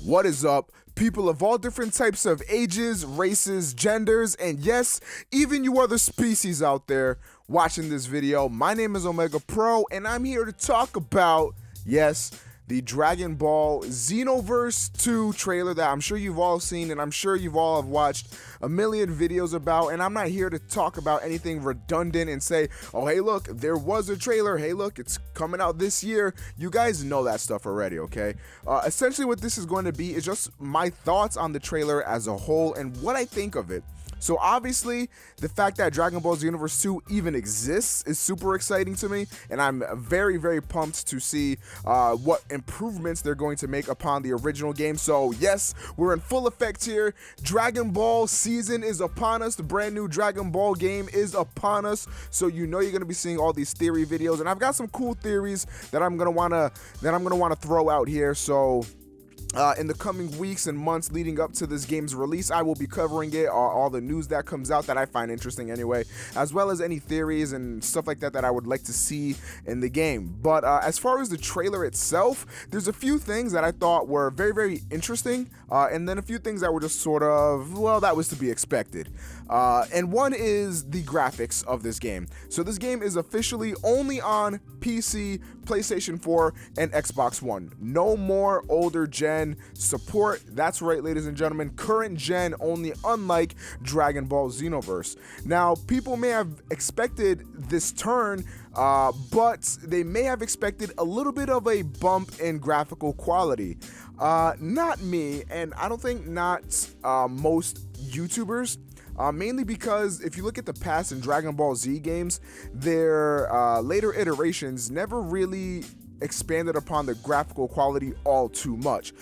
What is up, people of all different types of ages, races, genders, and yes, even you other species out there watching this video. My name is OmegaPro, and I'm here to talk about, yes, the Dragon Ball Xenoverse 2 trailer that I'm sure you've all seen and I'm sure you've all have watched a million videos about. And I'm not here to talk about anything redundant and say, oh, hey, look, there was a trailer. Hey, look, it's coming out this year. You guys know that stuff already, okay? Essentially, what this is going to be is just my thoughts on the trailer as a whole and what I think of it. So obviously, the fact that Dragon Ball Xenoverse 2 even exists is super exciting to me, and I'm very, very pumped to see what improvements they're going to make upon the original game. So yes, we're in full effect here. Dragon Ball season is upon us. The brand new Dragon Ball game is upon us. So you know you're gonna be seeing all these theory videos, and I've got some cool theories that I'm gonna wanna throw out here. So in the coming weeks and months leading up to this game's release, I will be covering it, all the news that comes out that I find interesting anyway, as well as any theories and stuff like that that I would like to see in the game. But as far as the trailer itself, there's a few things that I thought were very, very interesting, and then a few things that were just sort of, well, that was to be expected. And one is the graphics of this game. So this game is officially only on PC, PlayStation 4, and Xbox One. No more older gen support. That's right, ladies and gentlemen, current gen only, unlike Dragon Ball Xenoverse. Now, people may have expected this turn, but they may have expected a little bit of a bump in graphical quality. Not me, and I don't think not most YouTubers. Mainly because if you look at the past in Dragon Ball Z games, their later iterations never really expanded upon the graphical quality all too much.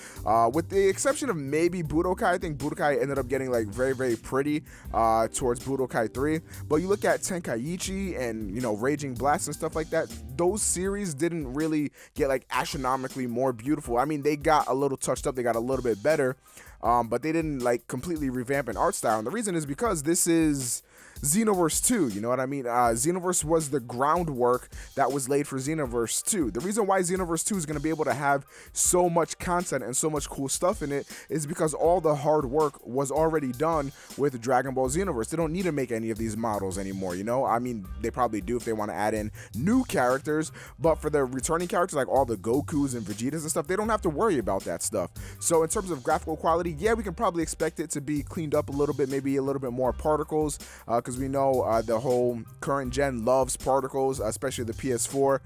With the exception of maybe Budokai. I think Budokai ended up getting like very, very pretty towards Budokai 3. But you look at Tenkaichi and, you know, Raging Blast and stuff like that, those series didn't really get like astronomically more beautiful. I mean, they got a little touched up, they got a little bit better, but they didn't like completely revamp an art style. And the reason is because this is Xenoverse 2, you know what I mean? Xenoverse was the groundwork that was laid for Xenoverse 2. The reason why Xenoverse 2 is going to be able to have so much content and so much cool stuff in it is because all the hard work was already done with Dragon Ball Xenoverse. They don't need to make any of these models anymore, you know? I mean, they probably do if they want to add in new characters, but for the returning characters, like all the Gokus and Vegetas and stuff, they don't have to worry about that stuff. So in terms of graphical quality, yeah, we can probably expect it to be cleaned up a little bit, maybe a little bit more particles, because we know the whole current gen loves particles, especially the PS4,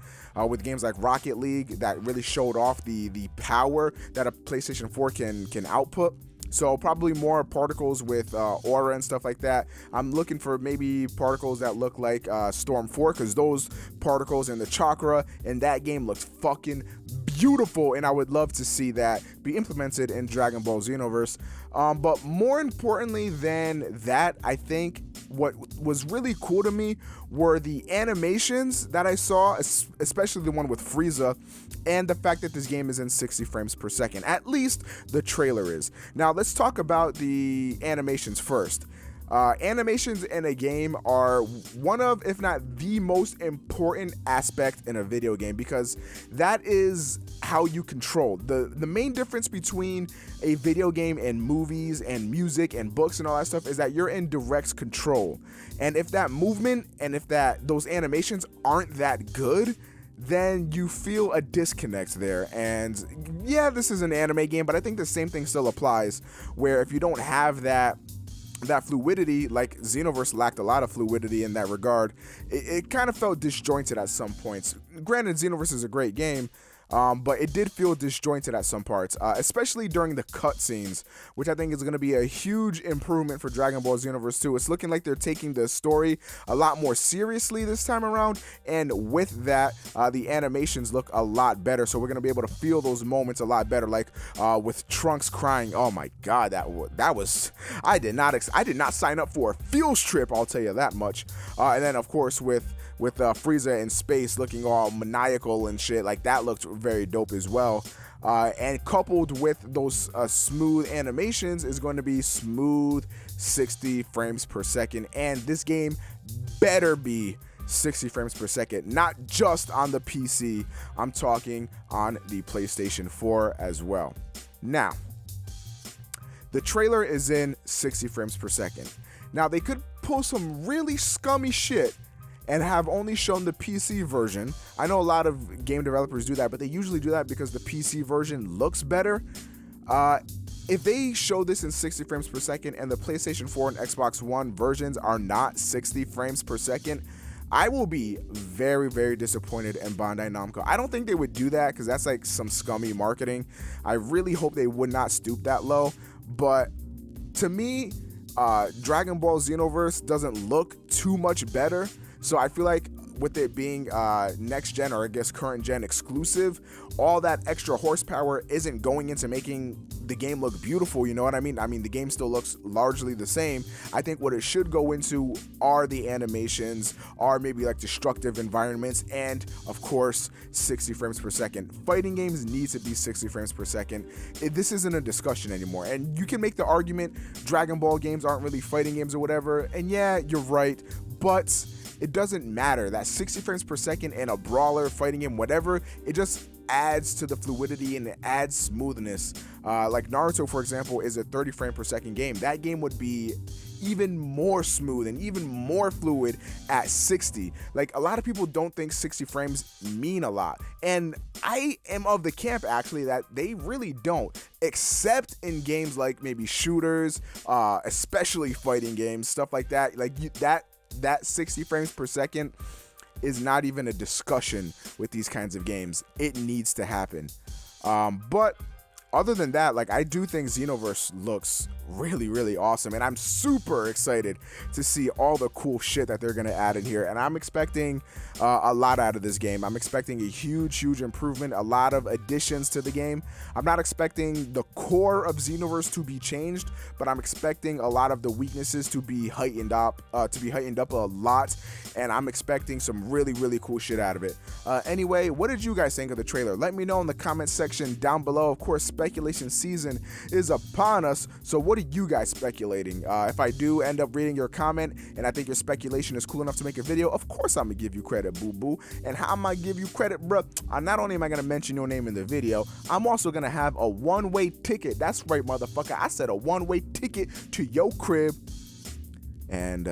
with games like Rocket League that really showed off the power that a PlayStation 4 can output. So probably more particles with aura and stuff like that. I'm looking for maybe particles that look like Storm 4, because those particles and the chakra in that game looked fucking beautiful, and I would love to see that be implemented in Dragon Ball Xenoverse. But more importantly than that, I think what was really cool to me were the animations that I saw, especially the one with Frieza, and the fact that this game is in 60 frames per second. At least the trailer is. Now let's talk about the animations first. Animations in a game are one of, if not the most important aspect in a video game, because that is how you control. The main difference between a video game and movies and music and books and all that stuff is that you're in direct control. And if that movement and if those animations aren't that good, then you feel a disconnect there. And yeah, this is an anime game, but I think the same thing still applies, where if you don't have that fluidity, like Xenoverse lacked a lot of fluidity in that regard, it kind of felt disjointed at some points. Granted, Xenoverse is a great game, but it did feel disjointed at some parts, especially during the cutscenes, which I think is going to be a huge improvement for Dragon Ball Xenoverse 2. It's looking like they're taking the story a lot more seriously this time around, and with that, the animations look a lot better, so we're going to be able to feel those moments a lot better, like with Trunks crying. Oh my god, that was I did not sign up for a field trip, I'll tell you that much. And then of course with Frieza in space looking all maniacal and shit, like that looked very dope as well. And coupled with those smooth animations is going to be smooth 60 frames per second, and this game better be 60 frames per second, not just on the PC, I'm talking on the PlayStation 4 as well. Now, The trailer is in 60 frames per second. Now, they could pull some really scummy shit and have only shown the PC version. I know a lot of game developers do that, but they usually do that because the PC version looks better. If they show this in 60 frames per second and the PlayStation 4 and Xbox One versions are not 60 frames per second, I will be very, very disappointed in Bandai Namco. I don't think they would do that because that's like some scummy marketing. I really hope they would not stoop that low. But to me, Dragon Ball Xenoverse doesn't look too much better. So I feel like with it being next gen, or I guess current gen exclusive, all that extra horsepower isn't going into making the game look beautiful, you know what I mean? I mean, the game still looks largely the same. I think what it should go into are the animations, are maybe like destructive environments, and of course, 60 frames per second. Fighting games need to be 60 frames per second. This isn't a discussion anymore. And you can make the argument Dragon Ball games aren't really fighting games or whatever, and yeah, you're right, but it doesn't matter. That 60 frames per second in a brawler, fighting game, whatever, it just adds to the fluidity and it adds smoothness. Like Naruto, for example, is a 30 frame per second game. That game would be even more smooth and even more fluid at 60. Like, a lot of people don't think 60 frames mean a lot, and I am of the camp actually that they really don't, except in games like maybe shooters, especially fighting games, stuff like that. Like that 60 frames per second is not even a discussion with these kinds of games. It needs to happen. But other than that, like, I do think Xenoverse looks really, really awesome, and I'm super excited to see all the cool shit that they're gonna add in here. And I'm expecting a lot out of this game. I'm expecting a huge improvement, a lot of additions to the game. I'm not expecting the core of Xenoverse to be changed, but I'm expecting a lot of the weaknesses to be heightened up a lot, and I'm expecting some really, really cool shit out of it. Anyway, what did you guys think of the trailer? Let me know in the comment section down below. Of course, speculation season is upon us, so what are you guys speculating? If I do end up reading your comment and I think your speculation is cool enough to make a video, of course I'm gonna give you credit, boo-boo. And how am I give you credit, bruh? Not only am I gonna mention your name in the video, I'm also gonna have a one-way ticket. That's right, motherfucker. I said a one-way ticket to your crib. And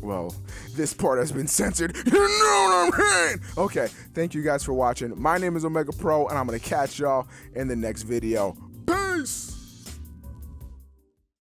well, this part has been censored. You know what I'm saying? Okay, thank you guys for watching. My name is OmegaPro, and I'm gonna catch y'all in the next video. Peace!